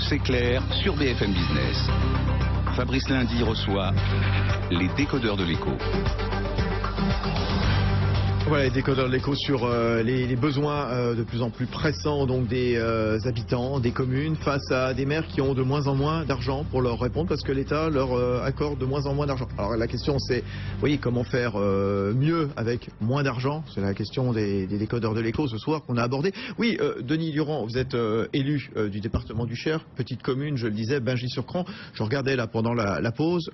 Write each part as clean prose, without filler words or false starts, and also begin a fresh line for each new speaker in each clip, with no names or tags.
C'est clair sur BFM Business. Fabrice Lundy reçoit les décodeurs de l'écho.
Voilà, les décodeurs de l'écho sur les besoins de plus en plus pressants donc des habitants, des communes, face à des maires qui ont de moins en moins d'argent pour leur répondre parce que l'État leur accorde de moins en moins d'argent. Alors la question c'est, oui, comment faire mieux avec moins d'argent? C'est la question des décodeurs de l'écho ce soir qu'on a abordé. Oui, Denis Durand, vous êtes élu du département du Cher, petite commune, je le disais, Bingis-sur-Cran. Je regardais là pendant la pause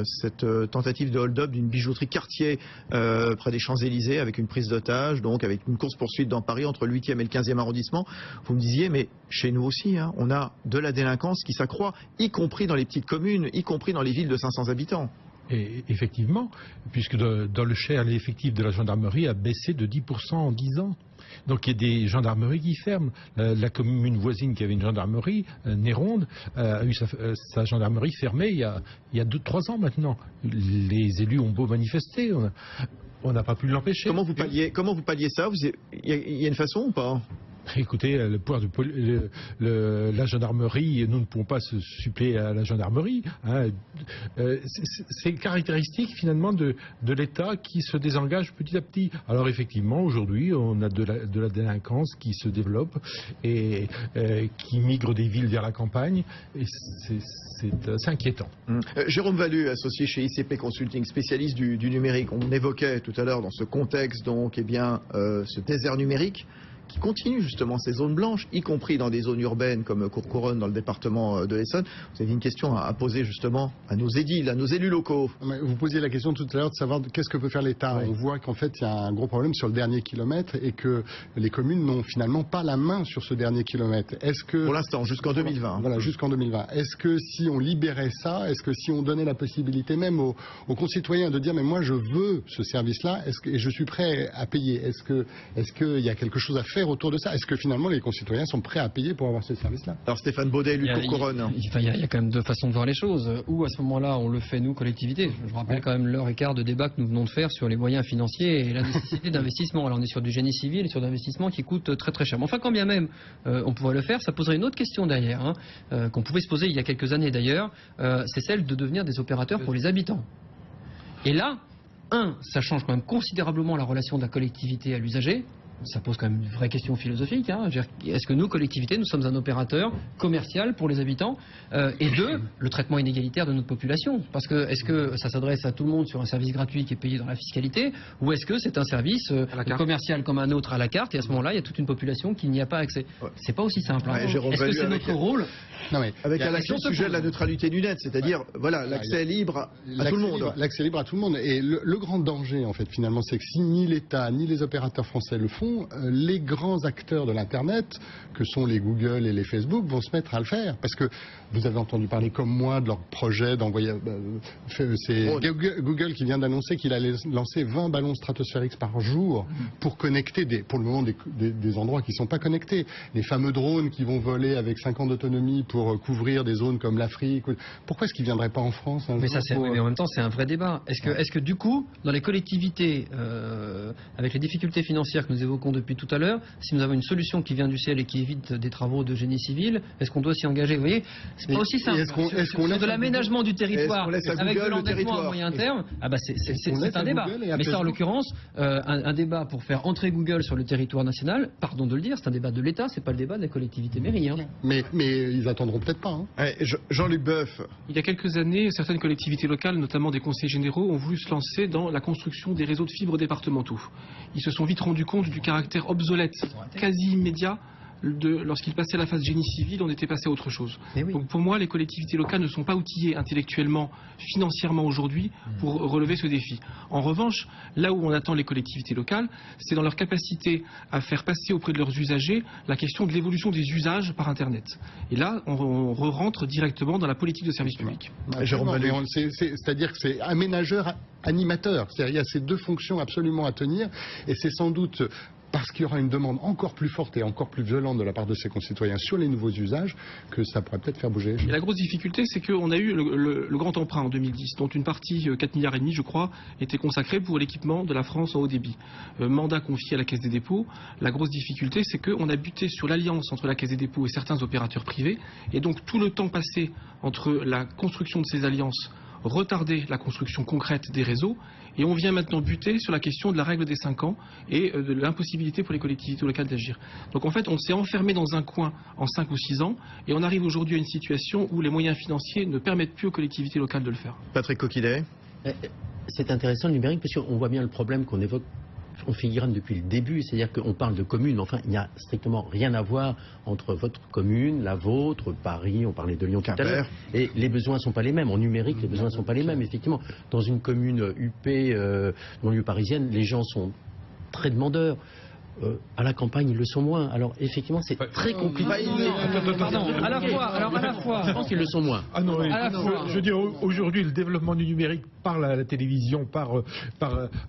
cette tentative de hold-up d'une bijouterie Cartier près des Champs-Élysées, avec une prise d'otage, donc avec une course-poursuite dans Paris entre le 8e et le 15e arrondissement. Vous me disiez, mais chez nous aussi, hein, on a de la délinquance qui s'accroît, y compris dans les petites communes, y compris dans les villes de 500 habitants.
Et effectivement, puisque dans le Cher, l'effectif de la gendarmerie a baissé de 10% en 10 ans. Donc il y a des gendarmeries qui ferment. La commune voisine qui avait une gendarmerie, Néronde, a eu sa gendarmerie fermée il y a 2-3 ans maintenant. Les élus ont beau manifester, on n'a pas pu l'empêcher.
Comment vous palliez ça? Il y a une façon ou pas?
Écoutez, le pouvoir de la gendarmerie, nous ne pouvons pas se suppléer à la gendarmerie. Hein. C'est caractéristique finalement de l'État qui se désengage petit à petit. Alors effectivement, aujourd'hui, on a de la délinquance qui se développe et qui migre des villes vers la campagne. Et c'est inquiétant.
Jérôme Valu, associé chez ICP Consulting, spécialiste du numérique. On évoquait tout à l'heure dans ce contexte donc, ce désert numérique qui continue justement ces zones blanches, y compris dans des zones urbaines comme Courcouronnes dans le département de l'Essonne. Vous avez une question à poser justement à nos édiles, à nos élus locaux.
Vous posiez la question tout à l'heure de savoir qu'est-ce que peut faire l'État. Oui. On voit qu'en fait il y a un gros problème sur le dernier kilomètre et que les communes n'ont finalement pas la main sur ce dernier kilomètre. Est-ce que
pour l'instant, jusqu'en 2020.
Voilà, jusqu'en 2020. Est-ce que si on libérait ça, est-ce que si on donnait la possibilité même aux concitoyens de dire mais moi je veux ce service-là, et je suis prêt à payer. Est-ce qu'il y a quelque chose à faire autour de ça? Est-ce que finalement les concitoyens sont prêts à payer pour avoir ce service-là?
Alors Stéphane Baudet, élu de Courcouronnes.
Il y a quand même deux façons de voir les choses. Ou à ce moment-là, on le fait nous, collectivités. Je rappelle quand même l'heure et quart de débat que nous venons de faire sur les moyens financiers et la nécessité d'investissement. Alors on est sur du génie civil et sur d'investissement qui coûte très très cher. Mais enfin, quand bien même on pourrait le faire, ça poserait une autre question derrière, qu'on pouvait se poser il y a quelques années d'ailleurs. C'est celle de devenir des opérateurs pour les habitants. Et là, ça change quand même considérablement la relation de la collectivité à l'usager. Ça pose quand même une vraie question philosophique. Est-ce que nous, collectivités, nous sommes un opérateur commercial pour les habitants? Et deux, le traitement inégalitaire de notre population. Parce que est-ce que ça s'adresse à tout le monde sur un service gratuit qui est payé dans la fiscalité? Ou est-ce que c'est un service commercial comme un autre à la carte? Et à ce moment-là, il y a toute une population qui n'y a pas accès. C'est pas aussi simple. Est-ce que c'est notre rôle?
Avec à l'action sujet de la neutralité du net, c'est-à-dire voilà, l'accès libre à tout le monde.
L'accès libre à tout le monde. Et le grand danger, en fait, finalement, c'est que si ni l'État ni les opérateurs français le font, les grands acteurs de l'Internet, que sont les Google et les Facebook, vont se mettre à le faire. Parce que vous avez entendu parler comme moi de leur projet d'envoyer... c'est Google qui vient d'annoncer qu'il allait lancer 20 ballons stratosphériques par jour pour connecter, pour le moment, des endroits qui ne sont pas connectés. Les fameux drones qui vont voler avec 5 ans d'autonomie pour couvrir des zones comme l'Afrique. Pourquoi est-ce qu'ils ne viendraient pas en France
mais en même temps, c'est un vrai débat. Est-ce que du coup, dans les collectivités, avec les difficultés financières que nous évoquons depuis tout à l'heure, si nous avons une solution qui vient du ciel et qui évite des travaux de génie civil, est-ce qu'on doit s'y engager? Vous voyez, c'est pas aussi simple. Sur de l'aménagement du territoire avec de l'endettement à moyen terme, c'est un débat. Mais ça, en l'occurrence, un débat pour faire entrer Google sur le territoire national, pardon de le dire, c'est un débat de l'État, c'est pas le débat des collectivités mairies.
Mais ils attendront peut-être pas.
Jean-Luc Boeuf.
Il y a quelques années, certaines collectivités locales, notamment des conseils généraux, ont voulu se lancer dans la construction des réseaux de fibres départementaux. Ils se sont vite rendus compte du caractère obsolète, quasi immédiat, lorsqu'ils passaient la phase génie civil, on était passé à autre chose. Donc pour moi, les collectivités locales ne sont pas outillées intellectuellement, financièrement aujourd'hui pour relever ce défi. En revanche, là où on attend les collectivités locales, c'est dans leur capacité à faire passer auprès de leurs usagers la question de l'évolution des usages par Internet. Et là, on rentre directement dans la politique de service public.
C'est-à-dire que c'est aménageur, animateur. C'est-à-dire qu'il y a ces deux fonctions absolument à tenir et c'est sans doute parce qu'il y aura une demande encore plus forte et encore plus violente de la part de ses concitoyens sur les nouveaux usages, que ça pourrait peut-être faire bouger.
Et la grosse difficulté, c'est qu'on a eu le grand emprunt en 2010, dont une partie, 4,5 milliards, je crois, était consacrée pour l'équipement de la France en haut débit. Mandat confié à la Caisse des dépôts. La grosse difficulté, c'est qu'on a buté sur l'alliance entre la Caisse des dépôts et certains opérateurs privés. Et donc tout le temps passé entre la construction de ces alliances retarder la construction concrète des réseaux, et on vient maintenant buter sur la question de la règle des 5 ans et de l'impossibilité pour les collectivités locales d'agir. Donc en fait, on s'est enfermé dans un coin en 5 ou 6 ans, et on arrive aujourd'hui à une situation où les moyens financiers ne permettent plus aux collectivités locales de le faire.
Patrick Coquillet.
C'est intéressant le numérique, parce qu'on voit bien le problème qu'on évoque en filigrane depuis le début, c'est-à-dire qu'on parle de communes, mais enfin il n'y a strictement rien à voir entre votre commune, la vôtre, Paris, on parlait de Lyon tout à l'heure, et les besoins ne sont pas les mêmes. En numérique, les besoins ne sont pas les mêmes. Effectivement, dans une commune UP, non-lieu parisienne, les gens sont très demandeurs. À la campagne, ils le sont moins. Alors, effectivement, c'est très compliqué.
Pardon, à la fois,
je pense qu'ils le sont moins.
Ah non, je veux dire, aujourd'hui, le développement du numérique par la télévision, par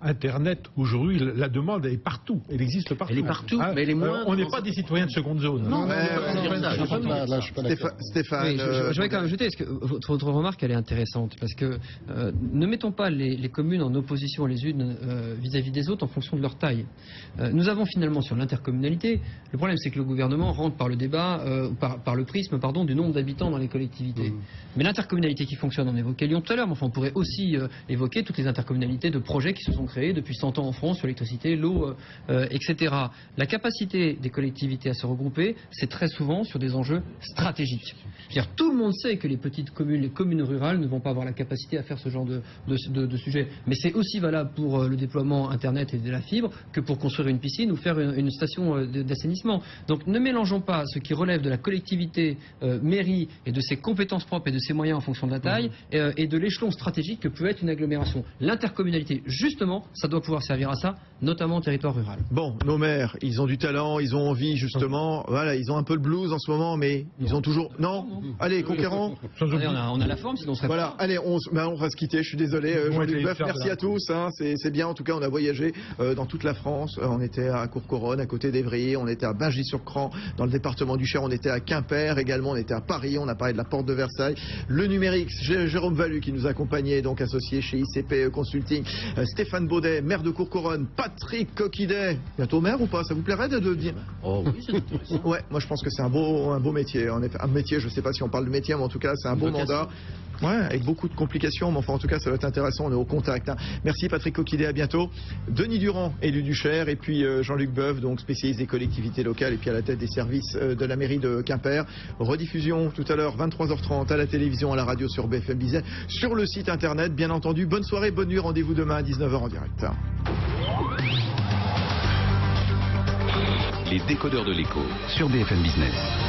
Internet, aujourd'hui, la demande est partout. Elle existe partout.
Elle est partout, mais elle est moins.
On n'est pas des citoyens de seconde zone.
Non,
Là, je suis pas d'accord.
Stéphane.
Oui, je vais quand même ajouter, parce que votre remarque, elle est intéressante, parce que ne mettons pas les communes en opposition les unes vis-à-vis des autres en fonction de leur taille. Nous avons finalement sur l'intercommunalité, le problème c'est que le gouvernement rentre par le débat, par le prisme du nombre d'habitants dans les collectivités. Mais l'intercommunalité qui fonctionne, on évoquait Lyon tout à l'heure, mais enfin on pourrait aussi évoquer toutes les intercommunalités de projets qui se sont créés depuis 100 ans en France sur l'électricité, l'eau, etc. La capacité des collectivités à se regrouper, c'est très souvent sur des enjeux stratégiques. C'est-à-dire tout le monde sait que les petites communes, les communes rurales ne vont pas avoir la capacité à faire ce genre de sujet. Mais c'est aussi valable pour le déploiement Internet et de la fibre que pour construire une piscine ou faire une station d'assainissement. Donc ne mélangeons pas ce qui relève de la collectivité mairie et de ses compétences propres et de ses moyens en fonction de la taille et de l'échelon stratégique que peut être une agglomération. L'intercommunalité, justement, ça doit pouvoir servir à ça, notamment au territoire rural.
Bon, nos maires, ils ont du talent, ils ont envie, justement. Voilà, ils ont un peu le blues en ce moment, mais ils ont toujours... Non. Allez, conquérant.
Allez, on a la forme, sinon on serait...
Voilà, allez, on va se quitter, je suis désolé. Jean-Luc Boeuf, merci à tous. Hein, c'est bien, en tout cas, on a voyagé dans toute la France. On était à Courcouronnes, à côté d'Evry, on était à Bingis-sur-Cran, dans le département du Cher, on était à Quimper également, on était à Paris, on a parlé de la porte de Versailles. Le numérique, Jérôme Valu qui nous accompagnait, donc associé chez ICP Consulting. Stéphane Baudet, maire de Courcouronnes. Patrick Coquillet, bientôt maire ou pas? Ça vous plairait de dire?
Oh oui, c'est intéressant.
Ouais, moi je pense que c'est un beau métier. En effet, un métier, je sais pas si on parle de métier, mais en tout cas c'est un beau mandat. Ouais, avec beaucoup de complications, mais enfin en tout cas ça va être intéressant, on est au contact. Hein. Merci Patrick Coquillet, à bientôt. Denis Durand, élu du Cher, et puis Jean-Luc Boeuf, donc spécialiste des collectivités locales et puis à la tête des services de la mairie de Quimper. Rediffusion tout à l'heure 23h30 à la télévision, à la radio sur BFM Business, sur le site internet bien entendu. Bonne soirée, bonne nuit, rendez-vous demain à 19h en direct.
Les décodeurs de l'écho sur BFM Business.